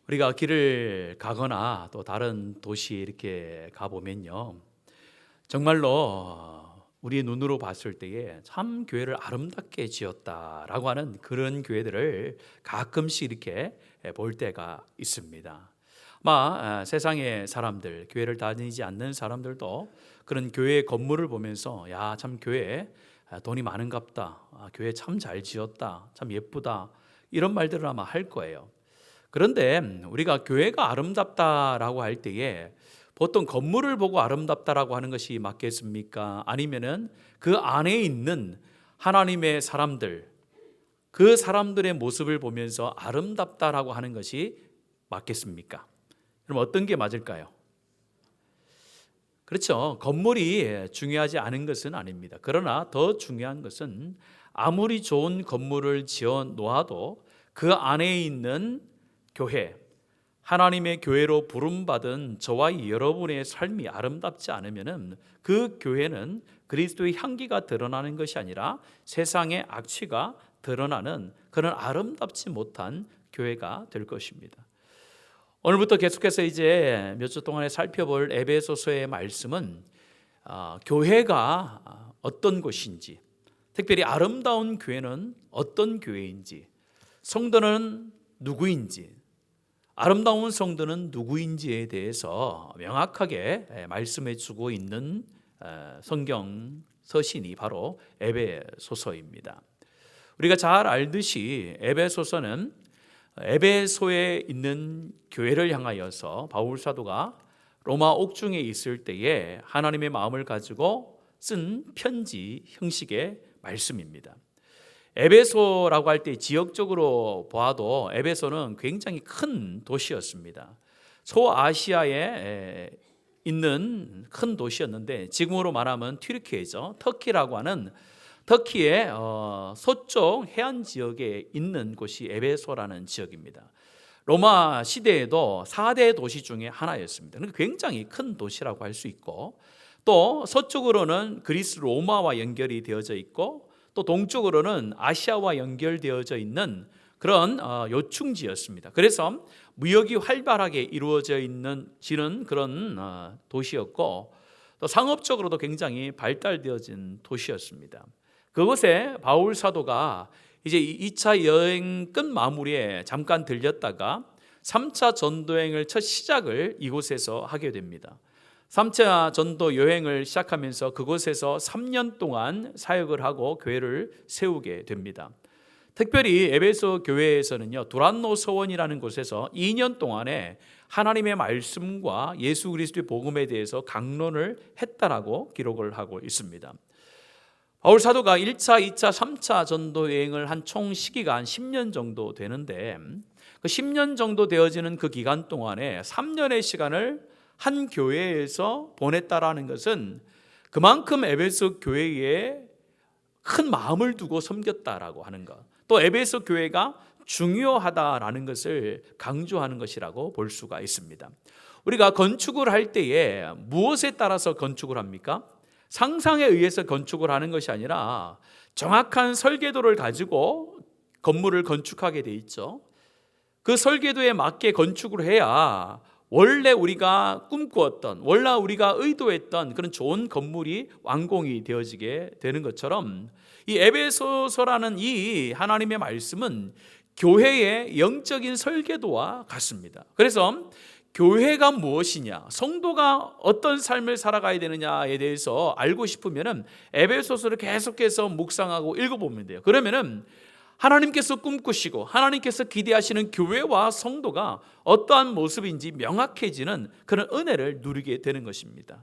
우리가 길을 가거나 또 다른 도시에 이렇게 가보면요, 정말로 우리의 눈으로 봤을 때에 참 교회를 아름답게 지었다라고 하는 그런 교회들을 가끔씩 이렇게 볼 때가 있습니다. 아마 세상의 사람들, 교회를 다니지 않는 사람들도 그런 교회 건물을 보면서 야, 참 교회 돈이 많은갑다, 교회 참 잘 지었다, 참 예쁘다, 이런 말들을 아마 할 거예요. 그런데 우리가 교회가 아름답다라고 할 때에 보통 건물을 보고 아름답다라고 하는 것이 맞겠습니까? 아니면은 그 안에 있는 하나님의 사람들, 그 사람들의 모습을 보면서 아름답다라고 하는 것이 맞겠습니까? 그럼 어떤 게 맞을까요? 그렇죠. 건물이 중요하지 않은 것은 아닙니다. 그러나 더 중요한 것은 아무리 좋은 건물을 지어 놓아도 그 안에 있는 교회, 하나님의 교회로 부름받은 저와 여러분의 삶이 아름답지 않으면 그 교회는 그리스도의 향기가 드러나는 것이 아니라 세상의 악취가 드러나는 그런 아름답지 못한 교회가 될 것입니다. 오늘부터 계속해서 이제 몇 주 동안에 살펴볼 에베소서의 말씀은 교회가 어떤 곳인지, 특별히 아름다운 교회는 어떤 교회인지, 성도는 누구인지, 아름다운 성도는 누구인지에 대해서 명확하게 말씀해 주고 있는 성경 서신이 바로 에베소서입니다. 우리가 잘 알듯이 에베소서는 에베소에 있는 교회를 향하여서 바울 사도가 로마 옥중에 있을 때에 하나님의 마음을 가지고 쓴 편지 형식의 말씀입니다. 에베소라고 할 때 지역적으로 보아도 에베소는 굉장히 큰 도시였습니다. 소아시아에 있는 큰 도시였는데 지금으로 말하면 튀르키예죠. 터키라고 하는 터키의 서쪽 해안 지역에 있는 곳이 에베소라는 지역입니다. 로마 시대에도 4대 도시 중에 하나였습니다. 굉장히 큰 도시라고 할 수 있고, 또 서쪽으로는 그리스 로마와 연결이 되어져 있고, 또 동쪽으로는 아시아와 연결되어져 있는 그런 요충지였습니다. 그래서 무역이 활발하게 이루어져 지는 그런 도시였고, 또 상업적으로도 굉장히 발달되어진 도시였습니다. 그곳에 바울 사도가 이제 2차 여행 끝 마무리에 잠깐 들렸다가 3차 전도행을 첫 시작을 이곳에서 하게 됩니다. 3차 전도 여행을 시작하면서 그곳에서 3년 동안 사역을 하고 교회를 세우게 됩니다. 특별히 에베소 교회에서는요, 두란노 서원이라는 곳에서 2년 동안에 하나님의 말씀과 예수 그리스도의 복음에 대해서 강론을 했다라고 기록을 하고 있습니다. 바울 사도가 1차, 2차, 3차 전도 여행을 한 총 시기가 한 10년 정도 되는데, 그 10년 정도 되어지는 그 기간 동안에 3년의 시간을 한 교회에서 보냈다라는 것은 그만큼 에베소 교회에 큰 마음을 두고 섬겼다라고 하는 것, 또 에베소 교회가 중요하다라는 것을 강조하는 것이라고 볼 수가 있습니다. 우리가 건축을 할 때에 무엇에 따라서 건축을 합니까? 상상에 의해서 건축을 하는 것이 아니라 정확한 설계도를 가지고 건물을 건축하게 돼 있죠. 그 설계도에 맞게 건축을 해야 원래 우리가 꿈꾸었던, 원래 우리가 의도했던 그런 좋은 건물이 완공이 되어지게 되는 것처럼 이 에베소서라는 이 하나님의 말씀은 교회의 영적인 설계도와 같습니다. 그래서 교회가 무엇이냐, 성도가 어떤 삶을 살아가야 되느냐에 대해서 알고 싶으면 에베소서를 계속해서 묵상하고 읽어보면 돼요. 그러면은 하나님께서 꿈꾸시고 하나님께서 기대하시는 교회와 성도가 어떠한 모습인지 명확해지는 그런 은혜를 누리게 되는 것입니다.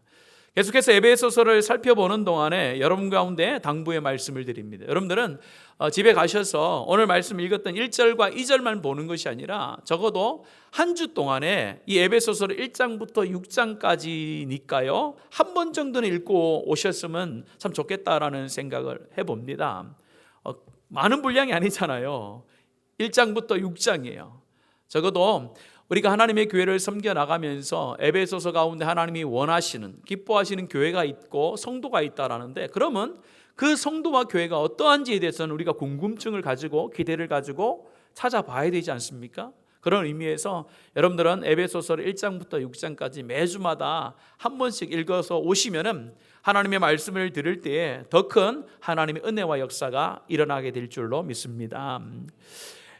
계속해서 에베소서를 살펴보는 동안에 여러분 가운데 당부의 말씀을 드립니다. 여러분들은 집에 가셔서 오늘 말씀 읽었던 1절과 2절만 보는 것이 아니라 적어도 한 주 동안에 이 에베소서를 1장부터 6장까지니까요, 한 번 정도는 읽고 오셨으면 참 좋겠다라는 생각을 해봅니다. 많은 분량이 아니잖아요. 1장부터 6장이에요. 적어도 우리가 하나님의 교회를 섬겨나가면서 에베소서 가운데 하나님이 원하시는, 기뻐하시는 교회가 있고 성도가 있다라는데, 그러면 그 성도와 교회가 어떠한지에 대해서는 우리가 궁금증을 가지고 기대를 가지고 찾아봐야 되지 않습니까? 그런 의미에서 여러분들은 에베소서 1장부터 6장까지 매주마다 한 번씩 읽어서 오시면은 하나님의 말씀을 들을 때에 더 큰 하나님의 은혜와 역사가 일어나게 될 줄로 믿습니다.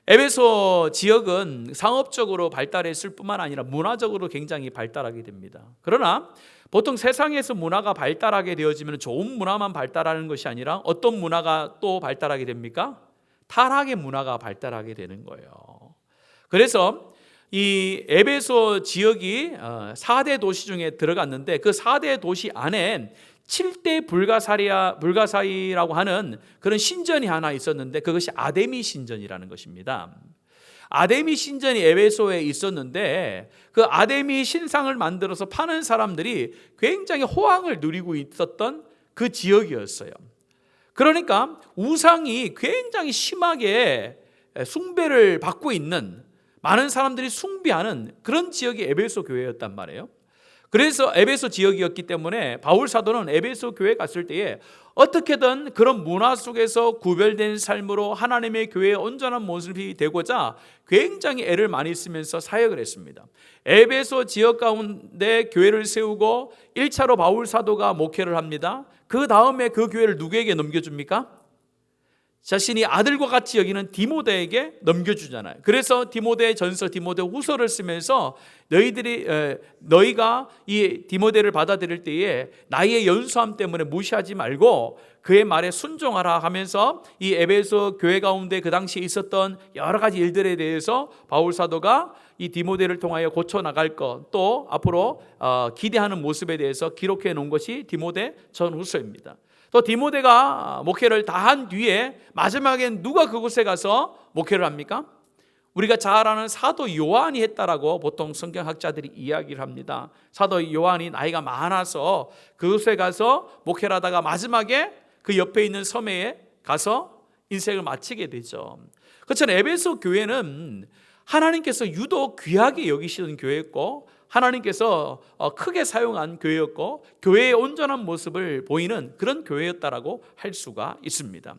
에베소 지역은 상업적으로 발달했을 뿐만 아니라 문화적으로 굉장히 발달하게 됩니다. 그러나 보통 세상에서 문화가 발달하게 되어지면 좋은 문화만 발달하는 것이 아니라 어떤 문화가 또 발달하게 됩니까? 타락의 문화가 발달하게 되는 거예요. 그래서 이 에베소 지역이 4대 도시 중에 들어갔는데 그 4대 도시 안에 7대 불가사이라고 하는 그런 신전이 하나 있었는데 그것이 아데미 신전이라는 것입니다. 아데미 신전이 에베소에 있었는데 그 아데미 신상을 만들어서 파는 사람들이 굉장히 호황을 누리고 있었던 그 지역이었어요. 그러니까 우상이 굉장히 심하게 숭배를 받고 있는, 많은 사람들이 숭배하는 그런 지역이 에베소 교회였단 말이에요. 그래서 에베소 지역이었기 때문에 바울 사도는 에베소 교회에 갔을 때에 어떻게든 그런 문화 속에서 구별된 삶으로 하나님의 교회의 온전한 모습이 되고자 굉장히 애를 많이 쓰면서 사역을 했습니다. 에베소 지역 가운데 교회를 세우고 1차로 바울 사도가 목회를 합니다. 그 다음에 그 교회를 누구에게 넘겨줍니까? 자신이 아들과 같이 여기는 디모데에게 넘겨주잖아요. 그래서 디모데 전서, 디모데 후서를 쓰면서 너희가 이 디모데를 받아들일 때에 나이의 연수함 때문에 무시하지 말고 그의 말에 순종하라 하면서 이 에베소 교회 가운데 그 당시에 있었던 여러 가지 일들에 대해서 바울 사도가 이 디모데를 통하여 고쳐나갈 것, 또 앞으로 기대하는 모습에 대해서 기록해 놓은 것이 디모데 전후서입니다. 또 디모데가 목회를 다 한 뒤에 마지막엔 누가 그곳에 가서 목회를 합니까? 우리가 잘 아는 사도 요한이 했다라고 보통 성경학자들이 이야기를 합니다. 사도 요한이 나이가 많아서 그곳에 가서 목회를 하다가 마지막에 그 옆에 있는 섬에 가서 인생을 마치게 되죠. 그렇잖아요. 에베소 교회는 하나님께서 유독 귀하게 여기시는 교회였고 하나님께서 크게 사용한 교회였고 교회의 온전한 모습을 보이는 그런 교회였다라고 할 수가 있습니다.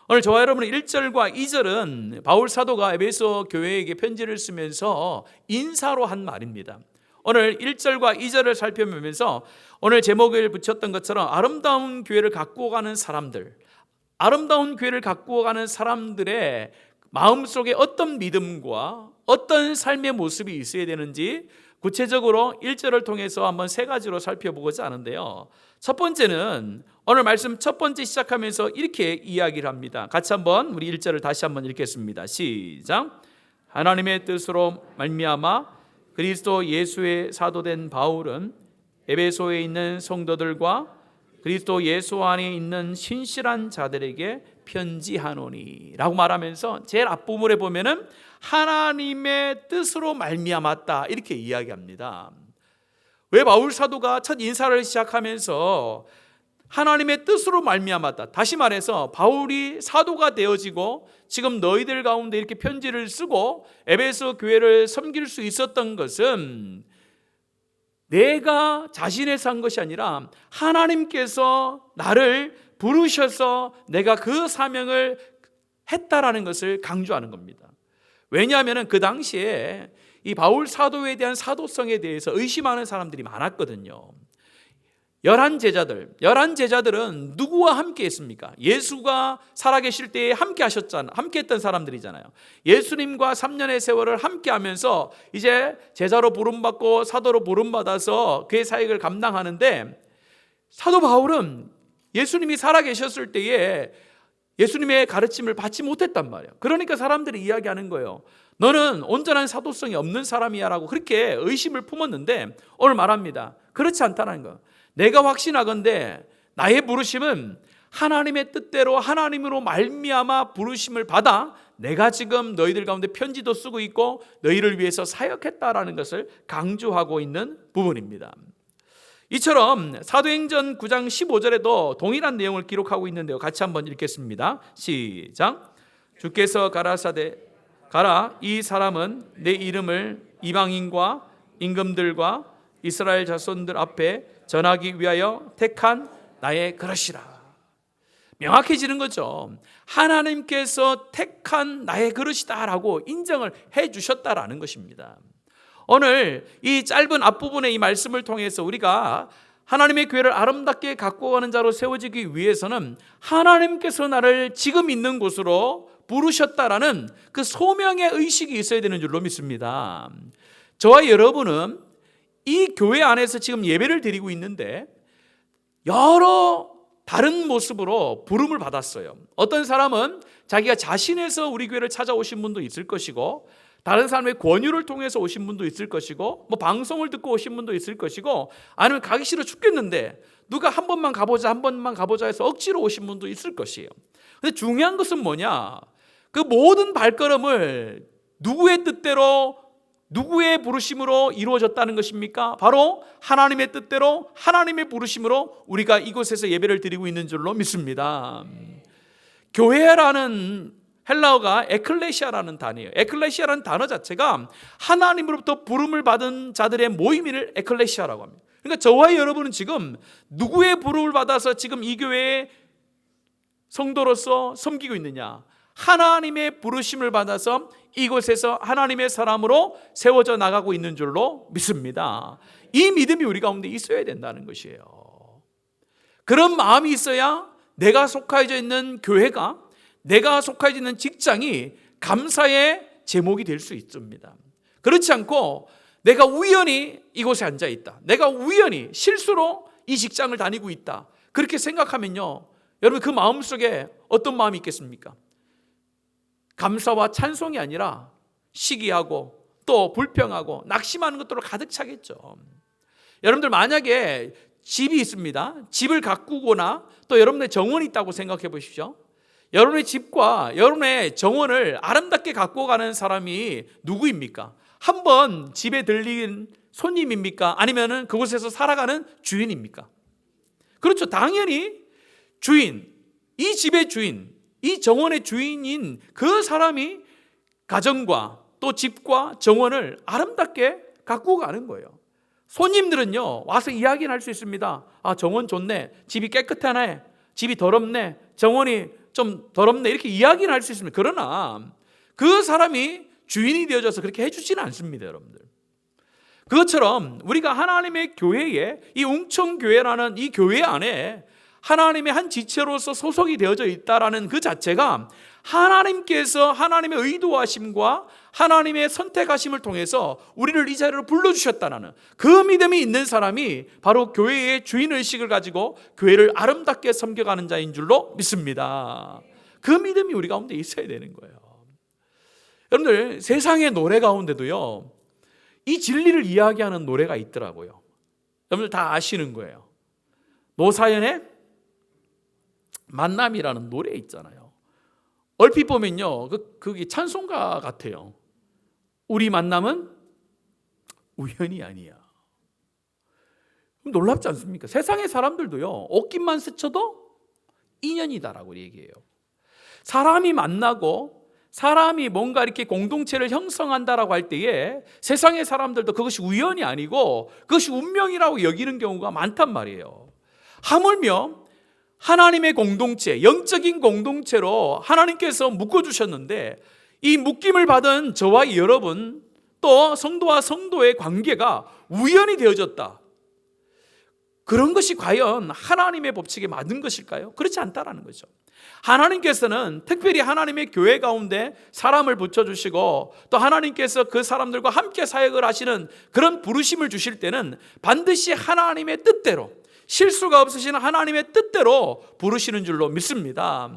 오늘 저와 여러분은 1절과 2절은 바울 사도가 에베소 교회에게 편지를 쓰면서 인사로 한 말입니다. 오늘 1절과 2절을 살펴보면서 오늘 제목을 붙였던 것처럼 아름다운 교회를 갖고 가는 사람들, 아름다운 교회를 갖고 가는 사람들의 마음속에 어떤 믿음과 어떤 삶의 모습이 있어야 되는지 구체적으로 1절을 통해서 한번 세 가지로 살펴보고자 하는데요. 첫 번째는 오늘 말씀 첫 번째 시작하면서 이렇게 이야기를 합니다. 같이 한번 우리 1절을 다시 한번 읽겠습니다. 시작. 하나님의 뜻으로 말미암아 그리스도 예수의 사도된 바울은 에베소에 있는 성도들과 그리스도 예수 안에 있는 신실한 자들에게 편지하노니 라고 말하면서 제일 앞부분에 보면은 하나님의 뜻으로 말미암았다 이렇게 이야기합니다. 왜 바울 사도가 첫 인사를 시작하면서 하나님의 뜻으로 말미암았다, 다시 말해서 바울이 사도가 되어지고 지금 너희들 가운데 이렇게 편지를 쓰고 에베소 교회를 섬길 수 있었던 것은 내가 자신에서 한 것이 아니라 하나님께서 나를 부르셔서 내가 그 사명을 했다라는 것을 강조하는 겁니다. 왜냐하면 그 당시에 이 바울 사도에 대한 사도성에 대해서 의심하는 사람들이 많았거든요. 11 제자들은 누구와 함께 했습니까? 예수가 살아계실 때에 함께 했던 사람들이잖아요. 예수님과 3년의 세월을 함께 하면서 이제 제자로 부름받고 사도로 부름받아서 그의 사역을 감당하는데 사도 바울은 예수님이 살아계셨을 때에 예수님의 가르침을 받지 못했단 말이에요. 그러니까 사람들이 이야기하는 거예요. 너는 온전한 사도성이 없는 사람이야 라고 그렇게 의심을 품었는데 오늘 말합니다. 그렇지 않다는 거. 내가 확신하건대 나의 부르심은 하나님의 뜻대로 하나님으로 말미암아 부르심을 받아 내가 지금 너희들 가운데 편지도 쓰고 있고 너희를 위해서 사역했다라는 것을 강조하고 있는 부분입니다. 이처럼 사도행전 9장 15절에도 동일한 내용을 기록하고 있는데요. 같이 한번 읽겠습니다. 시작. 주께서 가라사대 가라, 이 사람은 내 이름을 이방인과 임금들과 이스라엘 자손들 앞에 전하기 위하여 택한 나의 그릇이라. 명확해지는 거죠. 하나님께서 택한 나의 그릇이다라고 인정을 해 주셨다라는 것입니다. 오늘 이 짧은 앞부분의 이 말씀을 통해서 우리가 하나님의 교회를 아름답게 갖고 가는 자로 세워지기 위해서는 하나님께서 나를 지금 있는 곳으로 부르셨다라는 그 소명의 의식이 있어야 되는 줄로 믿습니다. 저와 여러분은 이 교회 안에서 지금 예배를 드리고 있는데 여러 다른 모습으로 부름을 받았어요. 어떤 사람은 자기가 자신에서 우리 교회를 찾아오신 분도 있을 것이고, 다른 사람의 권유를 통해서 오신 분도 있을 것이고, 뭐 방송을 듣고 오신 분도 있을 것이고, 아니면 가기 싫어 죽겠는데 누가 한 번만 가보자 해서 억지로 오신 분도 있을 것이에요. 근데 중요한 것은 뭐냐? 그 모든 발걸음을 누구의 뜻대로, 누구의 부르심으로 이루어졌다는 것입니까? 바로 하나님의 뜻대로, 하나님의 부르심으로 우리가 이곳에서 예배를 드리고 있는 줄로 믿습니다. 교회라는 헬라어가 에클레시아라는 단어예요. 에클레시아라는 단어 자체가 하나님으로부터 부름을 받은 자들의 모임을 에클레시아라고 합니다. 그러니까 저와 여러분은 지금 누구의 부름을 받아서 지금 이 교회의 성도로서 섬기고 있느냐? 하나님의 부르심을 받아서 이곳에서 하나님의 사람으로 세워져 나가고 있는 줄로 믿습니다. 이 믿음이 우리 가운데 있어야 된다는 것이에요. 그런 마음이 있어야 내가 속하여져 있는 교회가, 내가 속하여져 있는 직장이 감사의 제목이 될 수 있습니다. 그렇지 않고 내가 우연히 이곳에 앉아 있다, 내가 우연히 실수로 이 직장을 다니고 있다, 그렇게 생각하면요, 여러분 그 마음속에 어떤 마음이 있겠습니까? 감사와 찬송이 아니라 시기하고 또 불평하고 낙심하는 것들로 가득 차겠죠. 여러분들 만약에 집이 있습니다. 집을 가꾸거나 또 여러분의 정원이 있다고 생각해 보십시오. 여러분의 집과 여러분의 정원을 아름답게 갖고 가는 사람이 누구입니까? 한번 집에 들린 손님입니까? 아니면은 그곳에서 살아가는 주인입니까? 그렇죠. 당연히 주인, 이 집의 주인, 이 정원의 주인인 그 사람이 가정과 또 집과 정원을 아름답게 갖고 가는 거예요. 손님들은요, 와서 이야기는 할 수 있습니다. 아, 정원 좋네, 집이 깨끗하네, 집이 더럽네, 정원이 좀 더럽네, 이렇게 이야기는 할 수 있습니다. 그러나 그 사람이 주인이 되어져서 그렇게 해주지는 않습니다, 여러분들. 그것처럼 우리가 하나님의 교회에, 이 웅청교회라는 이 교회 안에 하나님의 한 지체로서 소속이 되어져 있다라는 그 자체가 하나님께서 하나님의 의도하심과 하나님의 선택하심을 통해서 우리를 이 자리로 불러주셨다는 그 믿음이 있는 사람이 바로 교회의 주인의식을 가지고 교회를 아름답게 섬겨가는 자인 줄로 믿습니다. 그 믿음이 우리 가운데 있어야 되는 거예요. 여러분들, 세상의 노래 가운데도요, 이 진리를 이야기하는 노래가 있더라고요. 여러분들 다 아시는 거예요. 노사연의 만남이라는 노래 있잖아요. 얼핏 보면요, 그게 찬송가 같아요. 우리 만남은 우연이 아니야. 놀랍지 않습니까? 세상의 사람들도요, 옷깃만 스쳐도 인연이다라고 얘기해요. 사람이 만나고 사람이 뭔가 이렇게 공동체를 형성한다라고 할 때에 세상의 사람들도 그것이 우연이 아니고 그것이 운명이라고 여기는 경우가 많단 말이에요. 하물며 하나님의 공동체, 영적인 공동체로 하나님께서 묶어주셨는데 이 묶임을 받은 저와 여러분, 또 성도와 성도의 관계가 우연히 되어졌다. 그런 것이 과연 하나님의 법칙에 맞는 것일까요? 그렇지 않다라는 거죠. 하나님께서는 특별히 하나님의 교회 가운데 사람을 붙여주시고 또 하나님께서 그 사람들과 함께 사역을 하시는 그런 부르심을 주실 때는 반드시 하나님의 뜻대로, 실수가 없으신 하나님의 뜻대로 부르시는 줄로 믿습니다.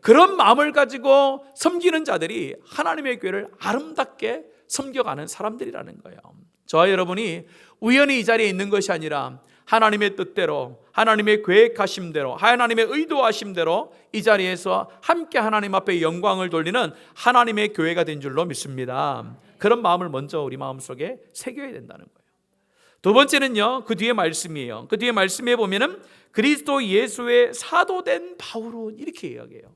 그런 마음을 가지고 섬기는 자들이 하나님의 교회를 아름답게 섬겨가는 사람들이라는 거예요. 저와 여러분이 우연히 이 자리에 있는 것이 아니라 하나님의 뜻대로, 하나님의 계획하심대로, 하나님의 의도하심대로 이 자리에서 함께 하나님 앞에 영광을 돌리는 하나님의 교회가 된 줄로 믿습니다. 그런 마음을 먼저 우리 마음속에 새겨야 된다는 거예요. 두 번째는요, 그 뒤에 말씀이에요. 그 뒤에 말씀에 보면은 그리스도 예수의 사도된 바울은 이렇게 이야기해요.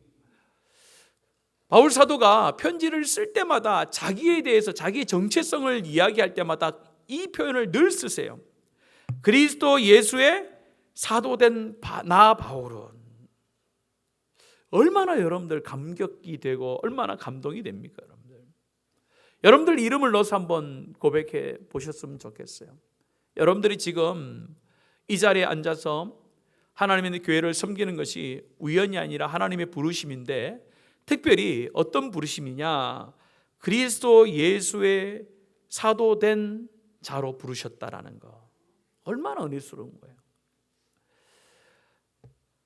바울 사도가 편지를 쓸 때마다 자기에 대해서, 자기의 정체성을 이야기할 때마다 이 표현을 늘 쓰세요. 그리스도 예수의 사도된 나 바울은. 얼마나 여러분들 감격이 되고 얼마나 감동이 됩니까? 여러분들 이름을 넣어서 한번 고백해 보셨으면 좋겠어요. 여러분들이 지금 이 자리에 앉아서 하나님의 교회를 섬기는 것이 우연이 아니라 하나님의 부르심인데, 특별히 어떤 부르심이냐, 그리스도 예수의 사도된 자로 부르셨다라는 거, 얼마나 은혜스러운 거예요.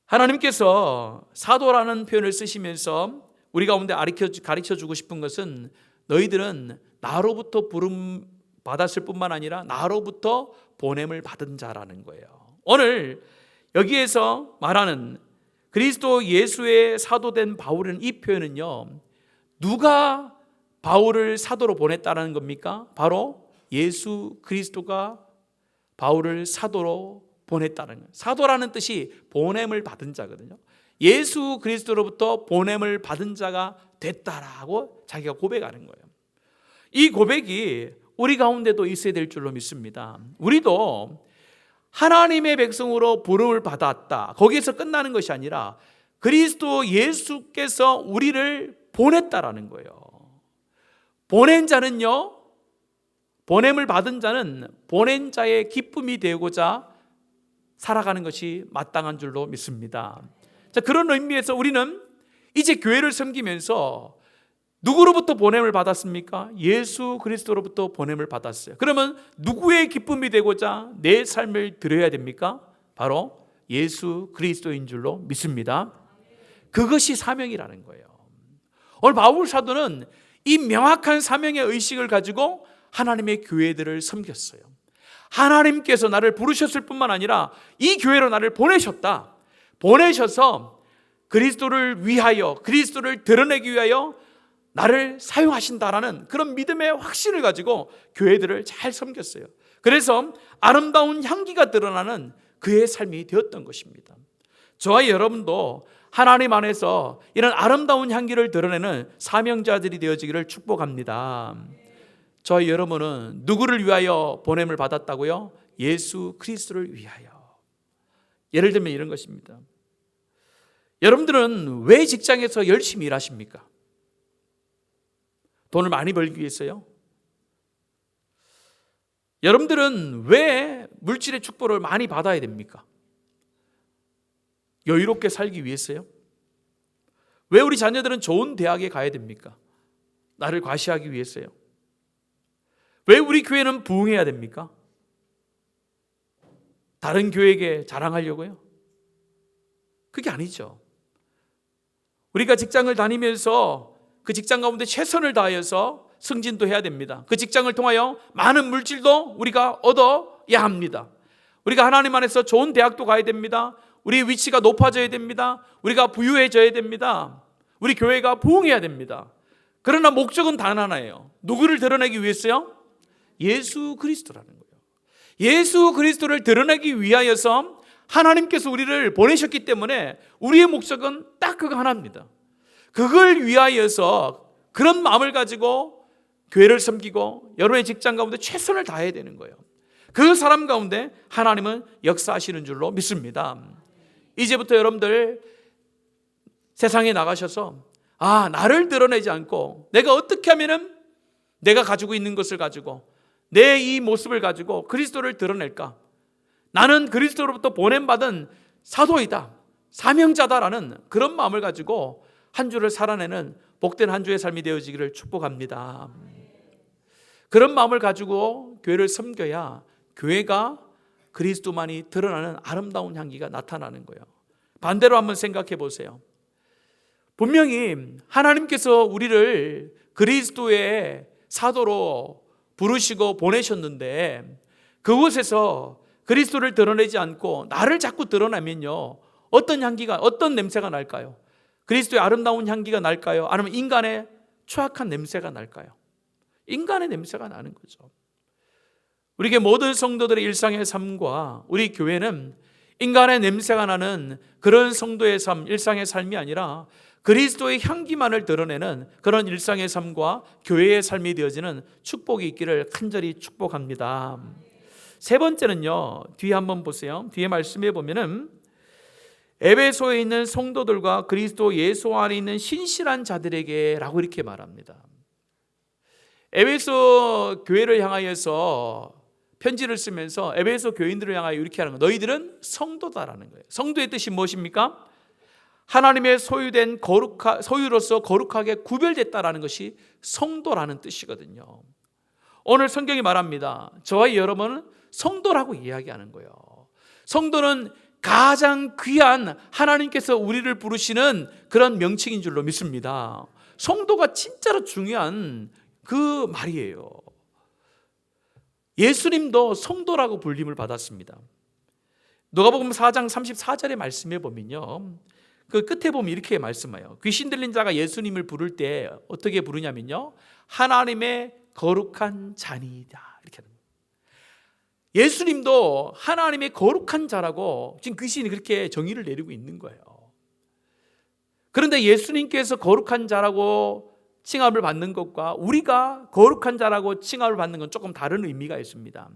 하나님께서 사도라는 표현을 쓰시면서 우리 가운데 가르쳐주고 싶은 것은, 너희들은 나로부터 부름 받았을 뿐만 아니라 나로부터 보냄을 받은 자라는 거예요. 오늘 여기에서 말하는 그리스도 예수의 사도된 바울은, 이 표현은요, 누가 바울을 사도로 보냈다는 겁니까? 바로 예수 그리스도가 바울을 사도로 보냈다는 거예요. 사도라는 뜻이 보냄을 받은 자거든요. 예수 그리스도로부터 보냄을 받은 자가 됐다라고 자기가 고백하는 거예요. 이 고백이 우리 가운데도 있어야 될 줄로 믿습니다. 우리도 하나님의 백성으로 부름을 받았다, 거기에서 끝나는 것이 아니라 그리스도 예수께서 우리를 보냈다라는 거예요. 보낸 자는요, 보냄을 받은 자는 보낸 자의 기쁨이 되고자 살아가는 것이 마땅한 줄로 믿습니다. 자, 그런 의미에서 우리는 이제 교회를 섬기면서 누구로부터 보냄을 받았습니까? 예수 그리스도로부터 보냄을 받았어요. 그러면 누구의 기쁨이 되고자 내 삶을 드려야 됩니까? 바로 예수 그리스도인 줄로 믿습니다. 그것이 사명이라는 거예요. 오늘 바울 사도는 이 명확한 사명의 의식을 가지고 하나님의 교회들을 섬겼어요. 하나님께서 나를 부르셨을 뿐만 아니라 이 교회로 나를 보내셨다. 보내셔서 그리스도를 위하여, 그리스도를 드러내기 위하여 나를 사용하신다라는 그런 믿음의 확신을 가지고 교회들을 잘 섬겼어요. 그래서 아름다운 향기가 드러나는 그의 삶이 되었던 것입니다. 저와 여러분도 하나님 안에서 이런 아름다운 향기를 드러내는 사명자들이 되어지기를 축복합니다. 저와 여러분은 누구를 위하여 보냄을 받았다고요? 예수 그리스도를 위하여. 예를 들면 이런 것입니다. 여러분들은 왜 직장에서 열심히 일하십니까? 돈을 많이 벌기 위해서요? 여러분들은 왜 물질의 축복을 많이 받아야 됩니까? 여유롭게 살기 위해서요? 왜 우리 자녀들은 좋은 대학에 가야 됩니까? 나를 과시하기 위해서요? 왜 우리 교회는 부흥해야 됩니까? 다른 교회에게 자랑하려고요? 그게 아니죠. 우리가 직장을 다니면서 그 직장 가운데 최선을 다하여서 승진도 해야 됩니다. 그 직장을 통하여 많은 물질도 우리가 얻어야 합니다. 우리가 하나님 안에서 좋은 대학도 가야 됩니다. 우리 위치가 높아져야 됩니다. 우리가 부유해져야 됩니다. 우리 교회가 부흥해야 됩니다. 그러나 목적은 단 하나예요. 누구를 드러내기 위해서요? 예수 그리스도라는 거예요. 예수 그리스도를 드러내기 위하여서 하나님께서 우리를 보내셨기 때문에 우리의 목적은 딱 그거 하나입니다. 그걸 위하여서 그런 마음을 가지고 교회를 섬기고 여러분의 직장 가운데 최선을 다해야 되는 거예요. 그 사람 가운데 하나님은 역사하시는 줄로 믿습니다. 이제부터 여러분들 세상에 나가셔서 나를 드러내지 않고 내가 어떻게 하면은 내가 가지고 있는 것을 가지고 내 이 모습을 가지고 그리스도를 드러낼까? 나는 그리스도로부터 보냄받은 사도이다, 사명자다라는 그런 마음을 가지고 한 주를 살아내는 복된 한 주의 삶이 되어지기를 축복합니다. 그런 마음을 가지고 교회를 섬겨야 교회가 그리스도만이 드러나는 아름다운 향기가 나타나는 거예요. 반대로 한번 생각해 보세요. 분명히 하나님께서 우리를 그리스도의 사도로 부르시고 보내셨는데 그곳에서 그리스도를 드러내지 않고 나를 자꾸 드러내면요, 어떤 향기가, 어떤 냄새가 날까요? 그리스도의 아름다운 향기가 날까요? 아니면 인간의 추악한 냄새가 날까요? 인간의 냄새가 나는 거죠. 우리에게 모든 성도들의 일상의 삶과 우리 교회는 인간의 냄새가 나는 그런 성도의 삶, 일상의 삶이 아니라 그리스도의 향기만을 드러내는 그런 일상의 삶과 교회의 삶이 되어지는 축복이 있기를 간절히 축복합니다. 세 번째는요, 뒤에 한번 보세요. 뒤에 말씀해 보면은 에베소에 있는 성도들과 그리스도 예수 안에 있는 신실한 자들에게 라고 이렇게 말합니다. 에베소 교회를 향하여서 편지를 쓰면서 에베소 교인들을 향하여 이렇게 하는 거예요. 너희들은 성도다라는 거예요. 성도의 뜻이 무엇입니까? 하나님의 소유로서 거룩하게 구별됐다라는 것이 성도라는 뜻이거든요. 오늘 성경이 말합니다. 저와 여러분은 성도라고 이야기하는 거예요. 성도는 가장 귀한 하나님께서 우리를 부르시는 그런 명칭인 줄로 믿습니다. 성도가 진짜로 중요한 그 말이에요. 예수님도 성도라고 불림을 받았습니다. 누가복음 4장 34절의 말씀에 보면요, 그 끝에 보면 이렇게 말씀해요. 귀신 들린 자가 예수님을 부를 때 어떻게 부르냐면요, 하나님의 거룩한 자니이다, 이렇게 하는 거예요. 예수님도 하나님의 거룩한 자라고 지금 귀신이 그렇게 정의를 내리고 있는 거예요. 그런데 예수님께서 거룩한 자라고 칭함을 받는 것과 우리가 거룩한 자라고 칭함을 받는 건 조금 다른 의미가 있습니다.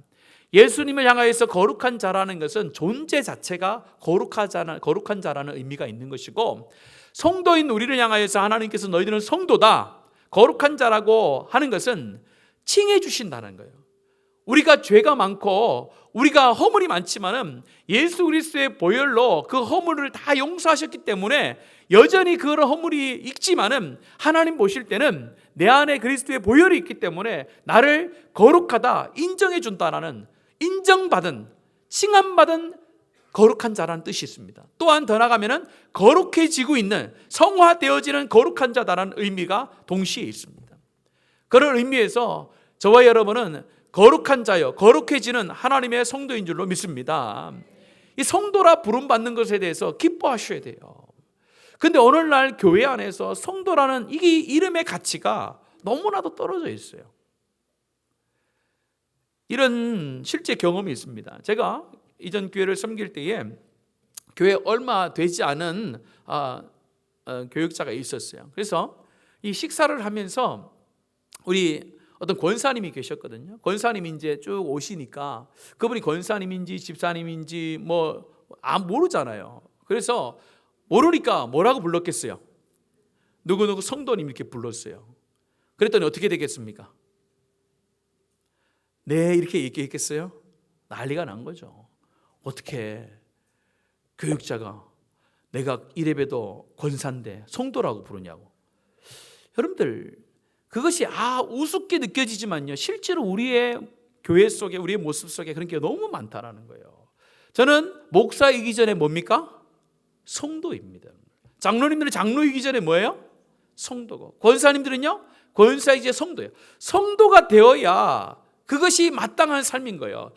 예수님을 향하여서 거룩한 자라는 것은 존재 자체가 거룩한 자라는 의미가 있는 것이고, 성도인 우리를 향하여서 하나님께서 너희들은 성도다, 거룩한 자라고 하는 것은 칭해 주신다는 거예요. 우리가 죄가 많고 우리가 허물이 많지만은 예수 그리스도의 보혈로 그 허물을 다 용서하셨기 때문에 여전히 그런 허물이 있지만은 하나님 보실 때는 내 안에 그리스도의 보혈이 있기 때문에 나를 거룩하다 인정해 준다라는, 인정받은, 칭함받은 거룩한 자라는 뜻이 있습니다. 또한 더 나아가면은 거룩해지고 있는, 성화되어지는 거룩한 자다라는 의미가 동시에 있습니다. 그런 의미에서 저와 여러분은 거룩한 자여, 거룩해지는 하나님의 성도인 줄로 믿습니다. 이 성도라 부름받는 것에 대해서 기뻐하셔야 돼요. 근데 오늘날 교회 안에서 성도라는 이 이름의 가치가 너무나도 떨어져 있어요. 이런 실제 경험이 있습니다. 제가 이전 교회를 섬길 때에 교회 얼마 되지 않은 교육자가 있었어요. 그래서 이 식사를 하면서 우리 어떤 권사님이 계셨거든요. 권사님이 이제 쭉 오시니까 그분이 권사님인지 집사님인지 모르잖아요. 그래서 모르니까 뭐라고 불렀겠어요? 누구누구 성도님 이렇게 불렀어요. 그랬더니 어떻게 되겠습니까? 네, 이렇게 얘기했겠어요? 난리가 난 거죠. 어떻게 교육자가 내가 이래봬도 권사인데 성도라고 부르냐고. 여러분들, 그것이 우습게 느껴지지만요, 실제로 우리의 교회 속에, 우리의 모습 속에 그런 게 너무 많다라는 거예요. 저는 목사이기 전에 뭡니까? 성도입니다. 장로님들은 장로이기 전에 뭐예요? 성도고, 권사님들은요, 권사이기 전에 성도예요. 성도가 되어야 그것이 마땅한 삶인 거예요.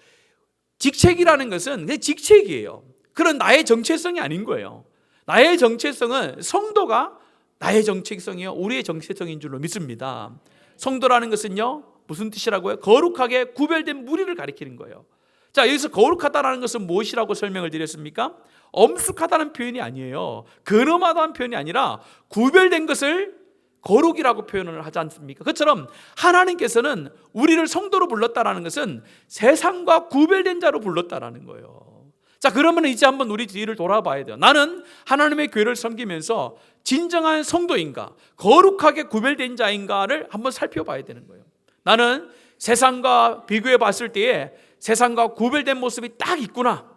직책이라는 것은 그냥 직책이에요. 그런 나의 정체성이 아닌 거예요. 나의 정체성은 성도가 나의 정체성이요, 우리의 정체성인 줄로 믿습니다. 성도라는 것은요, 무슨 뜻이라고요? 거룩하게 구별된 무리를 가리키는 거예요. 자, 여기서 거룩하다라는 것은 무엇이라고 설명을 드렸습니까? 엄숙하다는 표현이 아니에요. 근엄하다는 표현이 아니라 구별된 것을 거룩이라고 표현을 하지 않습니까? 그처럼 하나님께서는 우리를 성도로 불렀다라는 것은 세상과 구별된 자로 불렀다라는 거예요. 자, 그러면 이제 한번 우리 뒤를 돌아봐야 돼요. 나는 하나님의 교회를 섬기면서 진정한 성도인가, 거룩하게 구별된 자인가를 한번 살펴봐야 되는 거예요. 나는 세상과 비교해 봤을 때에 세상과 구별된 모습이 딱 있구나,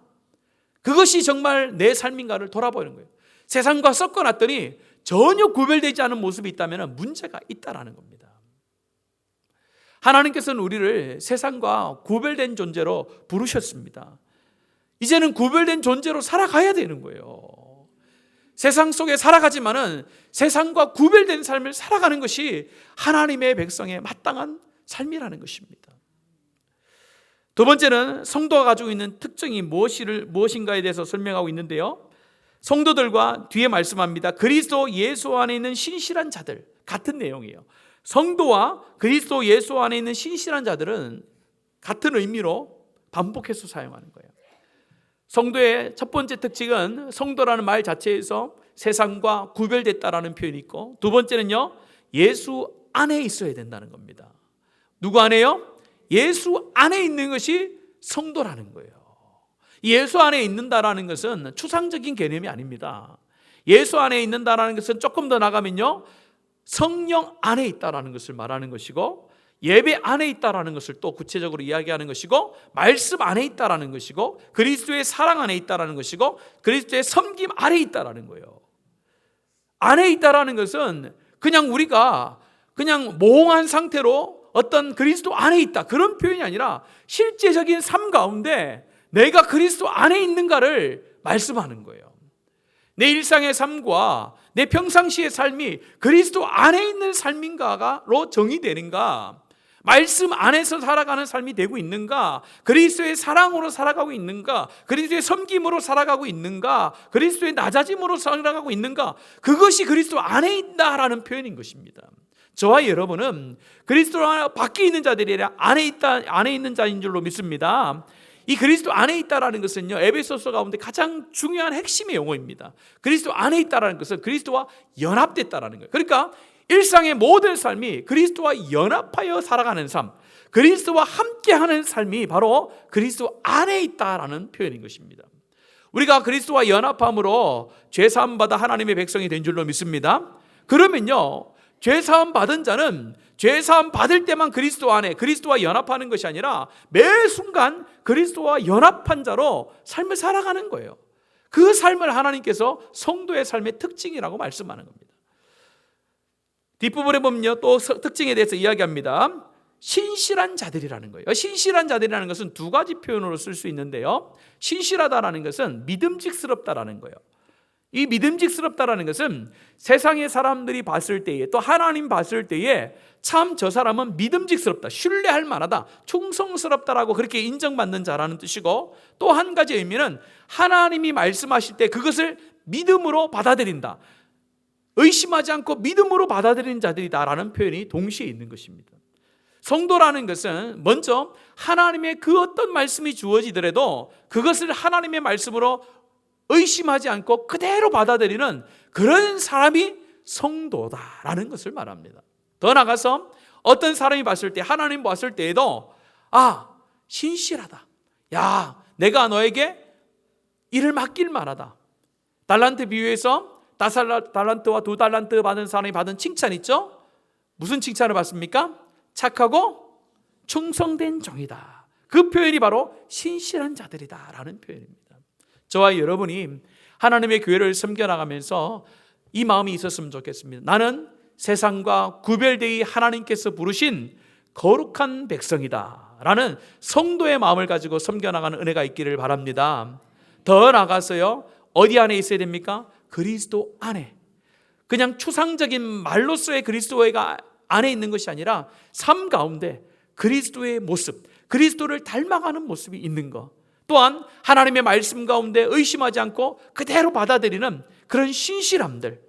그것이 정말 내 삶인가를 돌아보는 거예요. 세상과 섞어놨더니 전혀 구별되지 않은 모습이 있다면 문제가 있다라는 겁니다. 하나님께서는 우리를 세상과 구별된 존재로 부르셨습니다. 이제는 구별된 존재로 살아가야 되는 거예요. 세상 속에 살아가지만은 세상과 구별된 삶을 살아가는 것이 하나님의 백성의 마땅한 삶이라는 것입니다. 두 번째는 성도가 가지고 있는 특징이 무엇인가에 대해서 설명하고 있는데요, 성도들과 뒤에 말씀합니다. 그리스도 예수 안에 있는 신실한 자들, 같은 내용이에요. 성도와 그리스도 예수 안에 있는 신실한 자들은 같은 의미로 반복해서 사용하는 거예요. 성도의 첫 번째 특징은 성도라는 말 자체에서 세상과 구별됐다라는 표현이 있고, 두 번째는요, 예수 안에 있어야 된다는 겁니다. 누구 안에요? 예수 안에 있는 것이 성도라는 거예요. 예수 안에 있는다라는 것은 추상적인 개념이 아닙니다. 예수 안에 있는다라는 것은 조금 더 나가면요, 성령 안에 있다라는 것을 말하는 것이고, 예배 안에 있다라는 것을 또 구체적으로 이야기하는 것이고, 말씀 안에 있다라는 것이고, 그리스도의 사랑 안에 있다라는 것이고, 그리스도의 섬김 아래 있다라는 거예요. 안에 있다라는 것은 그냥 우리가 그냥 몽한 상태로 어떤 그리스도 안에 있다, 그런 표현이 아니라 실제적인 삶 가운데 내가 그리스도 안에 있는가를 말씀하는 거예요. 내 일상의 삶과 내 평상시의 삶이 그리스도 안에 있는 삶인가로 정의되는가, 말씀 안에서 살아가는 삶이 되고 있는가, 그리스도의 사랑으로 살아가고 있는가, 그리스도의 섬김으로 살아가고 있는가, 그리스도의 낮아짐으로 살아가고 있는가, 그것이 그리스도 안에 있다라는 표현인 것입니다. 저와 여러분은 그리스도 밖에 있는 자들이 아니라 안에 있는 자인 줄로 믿습니다. 이 그리스도 안에 있다라는 것은요, 에베소서 가운데 가장 중요한 핵심의 용어입니다. 그리스도 안에 있다라는 것은 그리스도와 연합됐다라는 거예요. 그러니까 일상의 모든 삶이 그리스도와 연합하여 살아가는 삶, 그리스도와 함께하는 삶이 바로 그리스도 안에 있다라는 표현인 것입니다. 우리가 그리스도와 연합함으로 죄사함 받아 하나님의 백성이 된 줄로 믿습니다. 그러면요, 죄사함 받은 자는 죄사함 받을 때만 그리스도 안에 그리스도와 연합하는 것이 아니라 매 순간 그리스도와 연합한 자로 삶을 살아가는 거예요. 그 삶을 하나님께서 성도의 삶의 특징이라고 말씀하는 겁니다. 뒷부분에 보면요, 또 특징에 대해서 이야기합니다. 신실한 자들이라는 거예요. 신실한 자들이라는 것은 두 가지 표현으로 쓸 수 있는데요, 신실하다라는 것은 믿음직스럽다라는 거예요. 이 믿음직스럽다라는 것은 세상의 사람들이 봤을 때에, 또 하나님 봤을 때에 참 저 사람은 믿음직스럽다, 신뢰할 만하다, 충성스럽다라고 그렇게 인정받는 자라는 뜻이고, 또 한 가지 의미는 하나님이 말씀하실 때 그것을 믿음으로 받아들인다, 의심하지 않고 믿음으로 받아들이는 자들이다라는 표현이 동시에 있는 것입니다. 성도라는 것은 먼저 하나님의 그 어떤 말씀이 주어지더라도 그것을 하나님의 말씀으로 의심하지 않고 그대로 받아들이는 그런 사람이 성도다라는 것을 말합니다. 더 나아가서 어떤 사람이 봤을 때, 하나님 봤을 때에도 신실하다, 내가 너에게 일을 맡길 만하다. 달란트 비유에서 5달란트와 2달란트 받은 사람이 받은 칭찬 있죠? 무슨 칭찬을 받습니까? 착하고 충성된 종이다. 그 표현이 바로 신실한 자들이다 라는 표현입니다. 저와 여러분이 하나님의 교회를 섬겨나가면서 이 마음이 있었으면 좋겠습니다. 나는 세상과 구별되이 하나님께서 부르신 거룩한 백성이다 라는 성도의 마음을 가지고 섬겨나가는 은혜가 있기를 바랍니다. 더 나아가서요, 어디 안에 있어야 됩니까? 그리스도 안에. 그냥 추상적인 말로서의 그리스도가 안에 있는 것이 아니라 삶 가운데 그리스도의 모습, 그리스도를 닮아가는 모습이 있는 것, 또한 하나님의 말씀 가운데 의심하지 않고 그대로 받아들이는 그런 신실함들,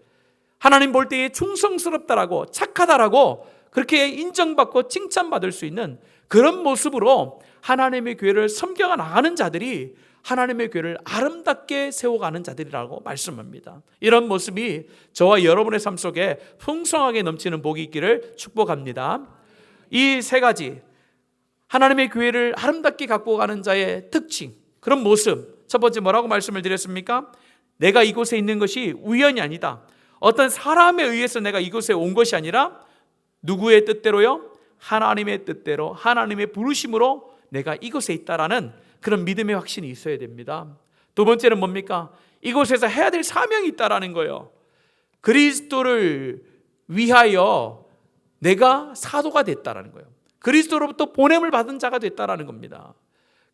하나님 볼 때에 충성스럽다라고, 착하다라고 그렇게 인정받고 칭찬받을 수 있는 그런 모습으로 하나님의 교회를 섬겨 나가는 자들이 하나님의 교회를 아름답게 세워가는 자들이라고 말씀합니다. 이런 모습이 저와 여러분의 삶 속에 풍성하게 넘치는 복이 있기를 축복합니다. 이 세 가지, 하나님의 교회를 아름답게 갖고 가는 자의 특징, 그런 모습, 첫 번째 뭐라고 말씀을 드렸습니까? 내가 이곳에 있는 것이 우연이 아니다. 어떤 사람에 의해서 내가 이곳에 온 것이 아니라 누구의 뜻대로요? 하나님의 뜻대로, 하나님의 부르심으로 내가 이곳에 있다라는 그런 믿음의 확신이 있어야 됩니다. 두 번째는 뭡니까? 이곳에서 해야 될 사명이 있다라는 거예요. 그리스도를 위하여 내가 사도가 됐다라는 거예요. 그리스도로부터 보냄을 받은 자가 됐다라는 겁니다.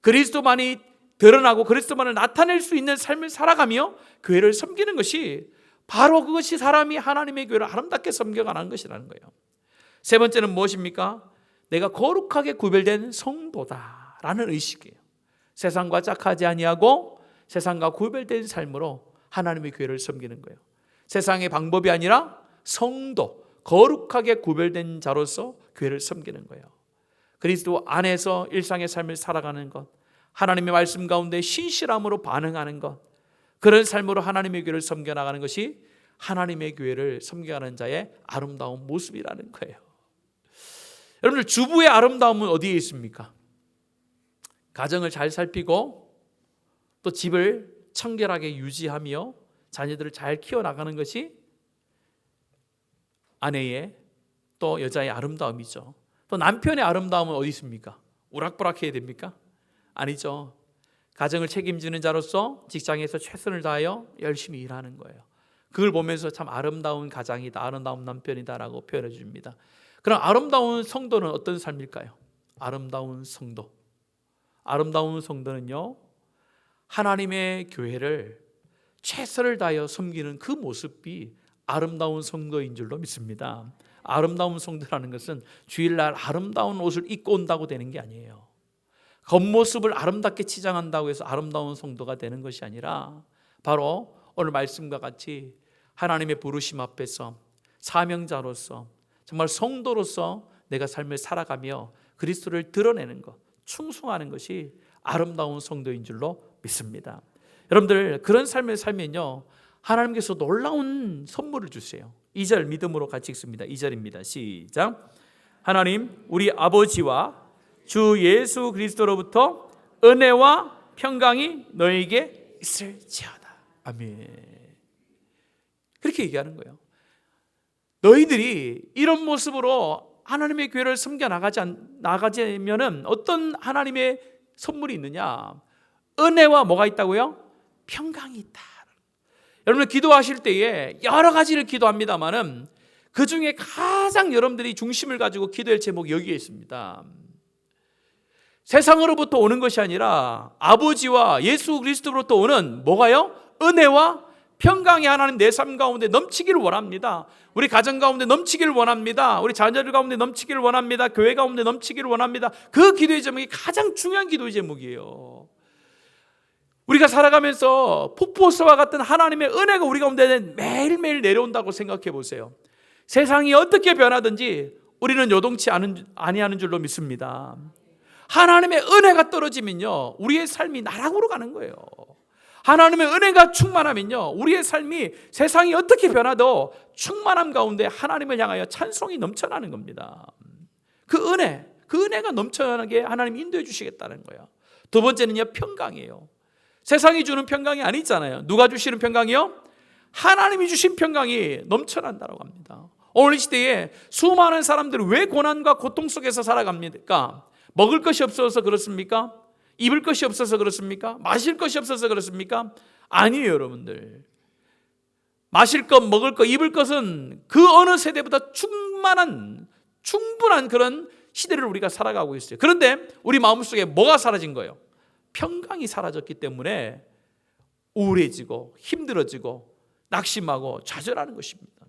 그리스도만이 드러나고 그리스도만을 나타낼 수 있는 삶을 살아가며 교회를 섬기는 것이 바로 그것이 사람이 하나님의 교회를 아름답게 섬겨가는 것이라는 거예요. 세 번째는 무엇입니까? 내가 거룩하게 구별된 성도다라는 의식이에요. 세상과 짝하지 아니하고 세상과 구별된 삶으로 하나님의 교회를 섬기는 거예요. 세상의 방법이 아니라 성도, 거룩하게 구별된 자로서 교회를 섬기는 거예요. 그리스도 안에서 일상의 삶을 살아가는 것, 하나님의 말씀 가운데 신실함으로 반응하는 것, 그런 삶으로 하나님의 교회를 섬겨나가는 것이 하나님의 교회를 섬겨가는 자의 아름다운 모습이라는 거예요. 여러분들, 주부의 아름다움은 어디에 있습니까? 가정을 잘 살피고 또 집을 청결하게 유지하며 자녀들을 잘 키워나가는 것이 아내의 또 여자의 아름다움이죠. 또 남편의 아름다움은 어디 있습니까? 우락부락해야 됩니까? 아니죠. 가정을 책임지는 자로서 직장에서 최선을 다하여 열심히 일하는 거예요. 그걸 보면서 참 아름다운 가장이다, 아름다운 남편이다라고 표현해 줍니다. 그럼 아름다운 성도는 어떤 삶일까요? 아름다운 성도. 아름다운 성도는요, 하나님의 교회를 최선을 다하여 섬기는 그 모습이 아름다운 성도인 줄로 믿습니다. 아름다운 성도라는 것은 주일날 아름다운 옷을 입고 온다고 되는 게 아니에요. 겉모습을 아름답게 치장한다고 해서 아름다운 성도가 되는 것이 아니라 바로 오늘 말씀과 같이 하나님의 부르심 앞에서 사명자로서 정말 성도로서 내가 삶을 살아가며 그리스도를 드러내는 것, 충성하는 것이 아름다운 성도인 줄로 믿습니다. 여러분들 그런 삶을 살면요, 하나님께서 놀라운 선물을 주세요. 2절 믿음으로 같이 읽습니다. 2절입니다. 시작. 하나님 우리 아버지와 주 예수 그리스도로부터 은혜와 평강이 너에게 있을지어다. 아멘. 그렇게 얘기하는 거예요. 너희들이 이런 모습으로 하나님의 교회를 섬겨 나가자면 어떤 하나님의 선물이 있느냐? 은혜와 뭐가 있다고요? 평강이 있다. 여러분 기도하실 때에 여러 가지를 기도합니다만은 그 중에 가장 여러분들이 중심을 가지고 기도할 제목이 여기에 있습니다. 세상으로부터 오는 것이 아니라 아버지와 예수 그리스도로부터 오는 뭐가요? 은혜와 평강이 하나님 내 삶 가운데 넘치기를 원합니다. 우리 가정 가운데 넘치기를 원합니다. 우리 자녀들 가운데 넘치기를 원합니다. 교회 가운데 넘치기를 원합니다. 그 기도의 제목이 가장 중요한 기도의 제목이에요. 우리가 살아가면서 폭포수와 같은 하나님의 은혜가 우리 가운데 매일매일 내려온다고 생각해 보세요. 세상이 어떻게 변하든지 우리는 요동치 아니하는 줄로 믿습니다. 하나님의 은혜가 떨어지면요, 우리의 삶이 나락으로 가는 거예요. 하나님의 은혜가 충만하면요, 우리의 삶이 세상이 어떻게 변화도 충만함 가운데 하나님을 향하여 찬송이 넘쳐나는 겁니다. 그 은혜가 넘쳐나게 하나님 인도해 주시겠다는 거예요. 두 번째는요, 평강이에요. 세상이 주는 평강이 아니잖아요. 누가 주시는 평강이요? 하나님이 주신 평강이 넘쳐난다고 합니다. 오늘 이 시대에 수많은 사람들이 왜 고난과 고통 속에서 살아갑니까? 먹을 것이 없어서 그렇습니까? 입을 것이 없어서 그렇습니까? 마실 것이 없어서 그렇습니까? 아니에요, 여러분들. 마실 것, 먹을 것, 입을 것은 그 어느 세대보다 충분한 그런 시대를 우리가 살아가고 있어요. 그런데 우리 마음속에 뭐가 사라진 거예요? 평강이 사라졌기 때문에 우울해지고 힘들어지고 낙심하고 좌절하는 것입니다.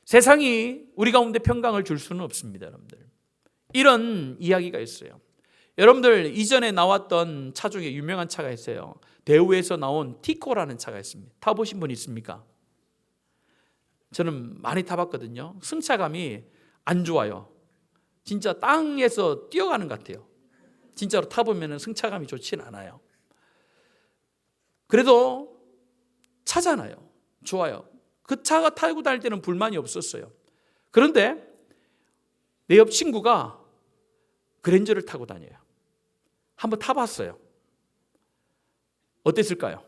세상이 우리 가운데 평강을 줄 수는 없습니다, 여러분들. 이런 이야기가 있어요. 여러분들 이전에 나왔던 차 중에 유명한 차가 있어요. 대우에서 나온 티코라는 차가 있습니다. 타보신 분 있습니까? 저는 많이 타봤거든요. 승차감이 안 좋아요. 진짜 땅에서 뛰어가는 것 같아요. 진짜로 타보면 승차감이 좋지는 않아요. 그래도 차잖아요. 좋아요. 그 차가 타고 다닐 때는 불만이 없었어요. 그런데 내 옆 친구가 그랜저를 타고 다녀요. 한번 타봤어요. 어땠을까요?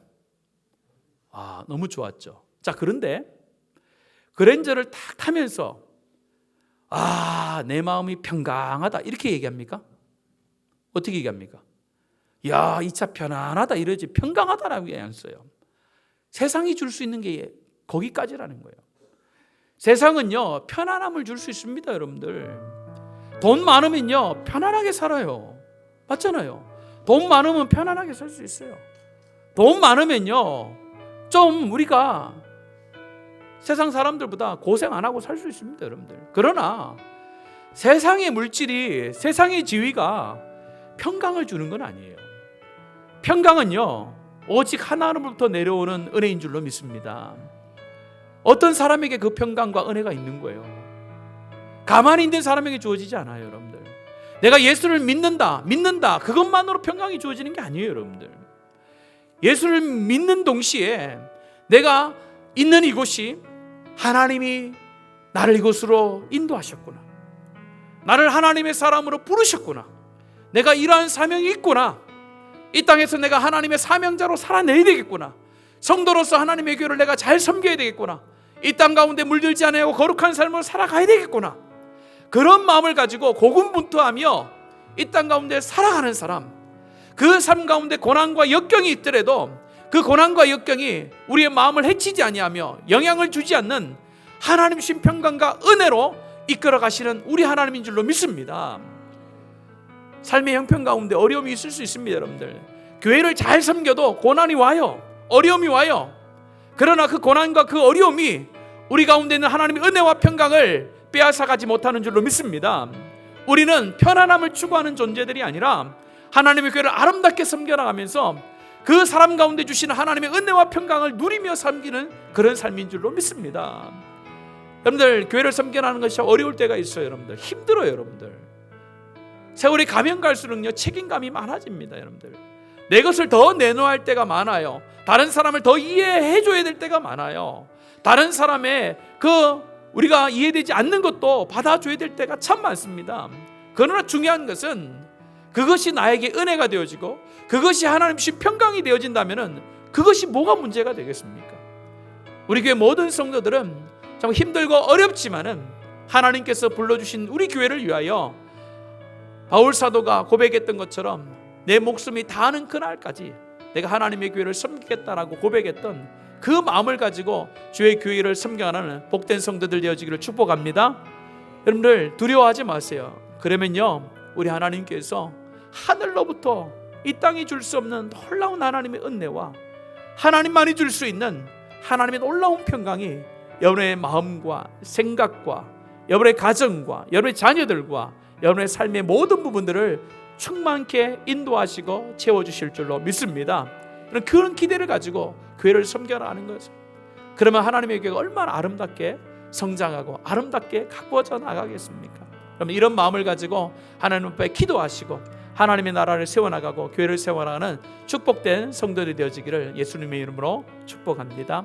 너무 좋았죠. 자, 그런데 그랜저를 딱 타면서 내 마음이 평강하다 이렇게 얘기합니까? 어떻게 얘기합니까? 야, 이 차 편안하다 이러지 평강하다라고 얘기 안 써요. 세상이 줄 수 있는 게 거기까지라는 거예요. 세상은요, 편안함을 줄 수 있습니다, 여러분들. 돈 많으면요, 편안하게 살아요. 맞잖아요. 돈 많으면 편안하게 살 수 있어요. 돈 많으면요, 좀 우리가 세상 사람들보다 고생 안 하고 살 수 있습니다, 여러분들. 그러나 세상의 물질이, 세상의 지위가 평강을 주는 건 아니에요. 평강은요, 오직 하나님으로부터 내려오는 은혜인 줄로 믿습니다. 어떤 사람에게 그 평강과 은혜가 있는 거예요. 가만히 있는 사람에게 주어지지 않아요, 여러분들. 내가 예수를 믿는다 그것만으로 평강이 주어지는 게 아니에요, 여러분들. 예수를 믿는 동시에 내가 있는 이곳이 하나님이 나를 이곳으로 인도하셨구나, 나를 하나님의 사람으로 부르셨구나, 내가 이러한 사명이 있구나, 이 땅에서 내가 하나님의 사명자로 살아내야 되겠구나. 성도로서 하나님의 교회를 내가 잘 섬겨야 되겠구나. 이 땅 가운데 물들지 않고 거룩한 삶을 살아가야 되겠구나. 그런 마음을 가지고 고군분투하며 이 땅 가운데 살아가는 사람, 그 삶 가운데 고난과 역경이 있더라도 그 고난과 역경이 우리의 마음을 해치지 아니하며 영향을 주지 않는 하나님 신 평강과 은혜로 이끌어 가시는 우리 하나님인 줄로 믿습니다. 삶의 형편 가운데 어려움이 있을 수 있습니다. 여러분들, 교회를 잘 섬겨도 고난이 와요. 어려움이 와요. 그러나 그 고난과 그 어려움이 우리 가운데 있는 하나님의 은혜와 평강을 빼앗아가지 못하는 줄로 믿습니다. 우리는 편안함을 추구하는 존재들이 아니라 하나님의 교회를 아름답게 섬겨나가면서 그 사람 가운데 주시는 하나님의 은혜와 평강을 누리며 섬기는 그런 삶인 줄로 믿습니다. 여러분들, 교회를 섬겨나가는 것이 어려울 때가 있어요. 여러분들, 힘들어요. 여러분들, 세월이 가면 갈수록요 책임감이 많아집니다. 여러분들, 내 것을 더 내놓아야 할 때가 많아요. 다른 사람을 더 이해해 줘야 될 때가 많아요. 다른 사람의 우리가 이해되지 않는 것도 받아줘야 될 때가 참 많습니다. 그러나 중요한 것은 그것이 나에게 은혜가 되어지고 그것이 하나님 신 평강이 되어진다면 그것이 뭐가 문제가 되겠습니까? 우리 교회 모든 성도들은 참 힘들고 어렵지만은 하나님께서 불러주신 우리 교회를 위하여 바울 사도가 고백했던 것처럼 내 목숨이 다하는 그날까지 내가 하나님의 교회를 섬기겠다라고 고백했던 그 마음을 가지고 주의 교회를 섬겨가는 복된 성도들 되어지기를 축복합니다. 여러분들, 두려워하지 마세요. 그러면요 우리 하나님께서 하늘로부터 이 땅이 줄 수 없는 놀라운 하나님의 은혜와 하나님만이 줄 수 있는 하나님의 놀라운 평강이 여러분의 마음과 생각과 여러분의 가정과 여러분의 자녀들과 여러분의 삶의 모든 부분들을 충만케 인도하시고 채워주실 줄로 믿습니다. 그런 기대를 가지고 교회를 섬겨나가는 거죠. 그러면 하나님의 교회가 얼마나 아름답게 성장하고 아름답게 가꾸어져 나가겠습니까? 그럼 이런 마음을 가지고 하나님 앞에 기도하시고 하나님의 나라를 세워나가고 교회를 세워나가는 축복된 성도들이 되어지기를 예수님의 이름으로 축복합니다.